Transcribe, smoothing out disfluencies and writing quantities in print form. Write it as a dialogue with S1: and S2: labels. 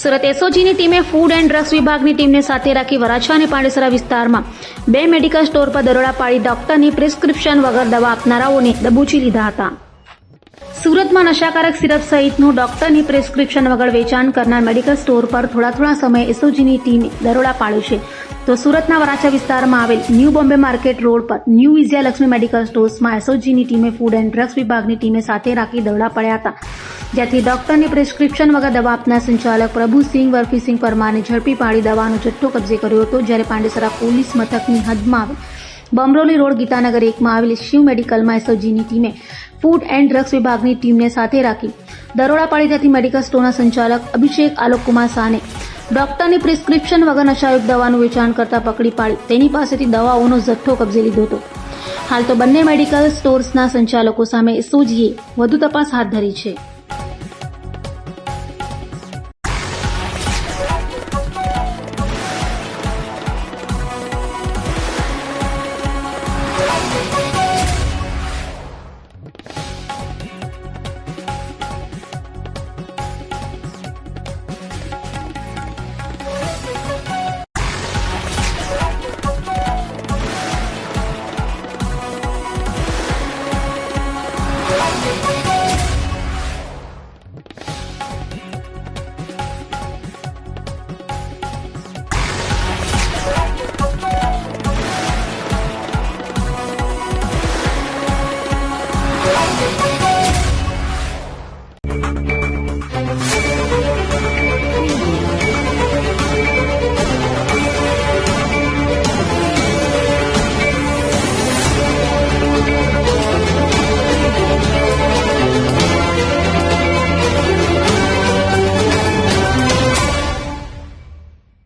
S1: સુરત એસઓજીની ટીમે food and drugs વિભાગની ટીમને સાથે રાખી વરાછા અને પાંડેસરા વિસ્તારમાં 2 મેડિકલ સ્ટોર પર દરોડા પાડી ડોક્ટરની પ્રિસ્ક્રિપ્શન વગર દવા આપનારાઓને દબોચી લીધા હતા. સુરતમાં નશાકારક સિરપ સહિતનું ડોક્ટરની પ્રિસ્ક્રિપ્શન વગર વેચાણ કરનાર મેડિકલ સ્ટોર પર થોડા સમયે એસઓજીની ટીમે દરોડા પાડ્યો છે. તો સુરતના વરાછા વિસ્તારમાં આવેલ ન્યૂ બોમ્બે માર્કેટ રોડ પર ન્યૂ વિજયાલક્ષ્મી મેડિકલ સ્ટોર્સમાં એસઓજીની ટીમે ફૂડ એન્ડ ડ્રગ્સ વિભાગની ટીમે સાથે રાખી દરોડા પાડ્યા હતા. જ્યાંથી ડોક્ટરની પ્રિસ્ક્રિપ્શન વગર દવા આપનાર સંચાલક પ્રભુસિંહ વરફીસિંહ પરમારને ઝડપી પાડી દવાનો જથ્થો કબજે કર્યો હતો. જ્યારે પાંડેસરા પોલીસ મથકની હદમાં આવેલ બમરોલી રોડ ગીતાનગર 1માં આવેલ શિવ મેડિકલમાં એસઓજીની ટીમે ફૂડ એન્ડ ડ્રગ્સ વિભાગની ટીમને સાથે રાખી દરોડા પાડી ત્યાંથી મેડિકલ સ્ટોરના સંચાલક અભિષેક આલોકકુમાર શાહને ડોક્ટરની પ્રિસ્ક્રિપ્શન વગર નશાયુક્ત દવાનું વેચાણ કરતા પકડી પાડી તેની પાસેથી દવાઓનો જથ્થો કબજે લીધો હતો. હાલ તો બંને મેડિકલ સ્ટોર્સના સંચાલકો સામે એસઓજીએ વધુ તપાસ હાથ ધરી છે.